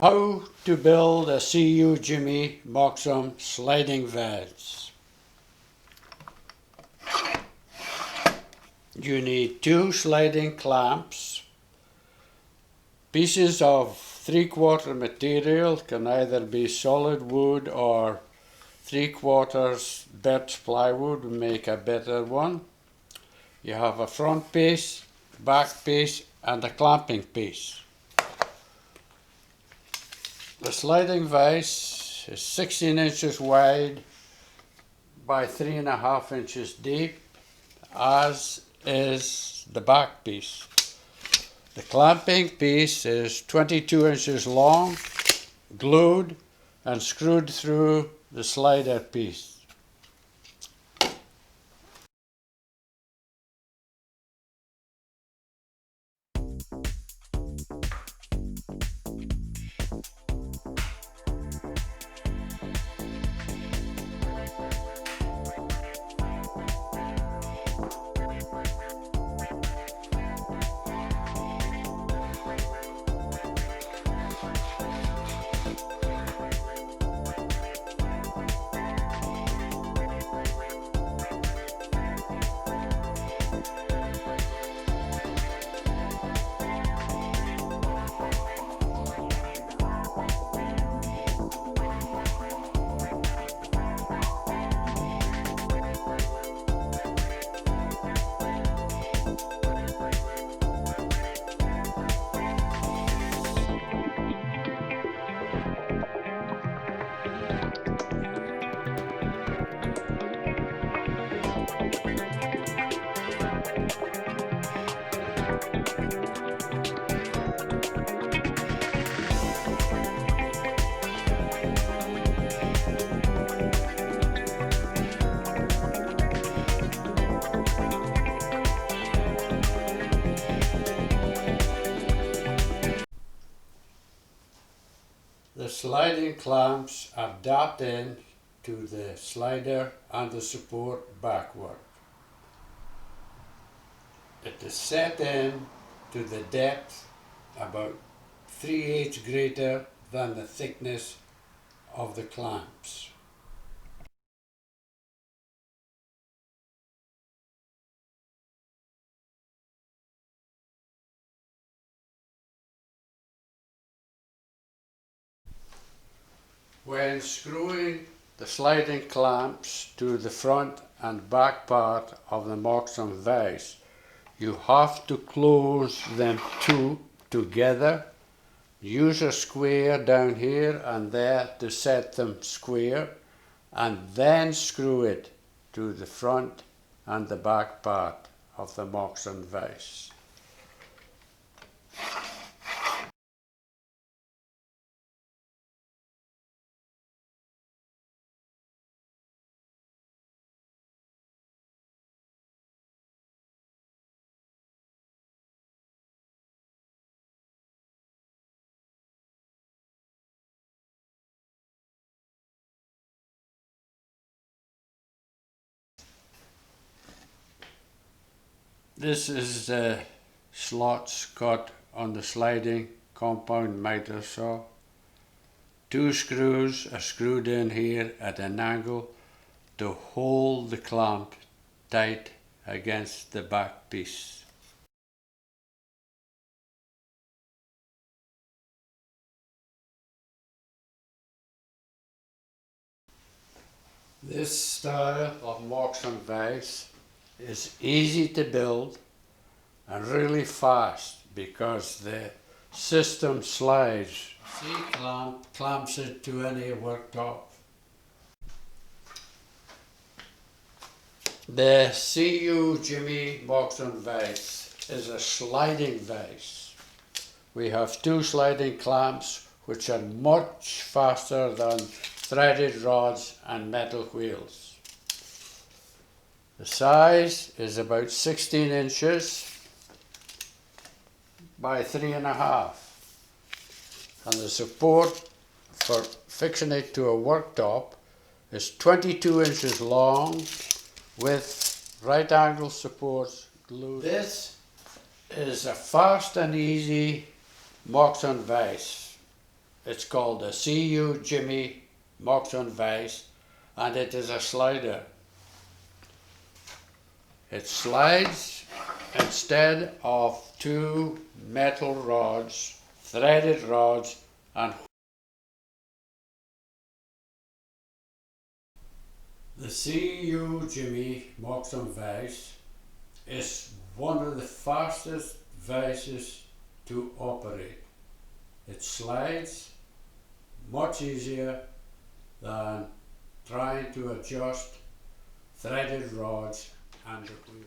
How to build a CU Jimmy Moxham sliding vase. You need 2 sliding clamps, pieces of 3/4 material, can either be solid wood or 3/4 birch plywood would make a better one. You have a front piece, back piece and a clamping piece. The sliding vise is 16 inches wide by 3.5 inches deep, as is the back piece. The clamping piece is 22 inches long, glued and screwed through the slider piece. The sliding clamps are dapped in to the slider and the support backward. It is set in to the depth about 3/8 greater than the thickness of the clamps. When screwing the sliding clamps to the front and back part of the Moxham vase, you have to close them together. Use a square down here and there to set them square, and then screw it to the front and the back part of the Moxham vase. This is the slots cut on the sliding compound miter saw. 2 screws are screwed in here at an angle to hold the clamp tight against the back piece. This style of Moxham vase is easy to build and really fast because the system slides. Clamps it to any worktop. The CU Jimmy Moxham vase is a sliding vase. We have 2 sliding clamps which are much faster than threaded rods and metal wheels. The size is about 16 inches by 3.5, and the support for fixing it to a worktop is 22 inches long with right angle supports glued. This is a fast and easy Moxham vase. It's called the CU Jimmy Moxon vise, and it is a slider. It slides instead of two metal rods, threaded rods, and the CU Jimmy Moxon vise is one of the fastest vices to operate. It slides much easier than trying to adjust threaded rods and the wheel.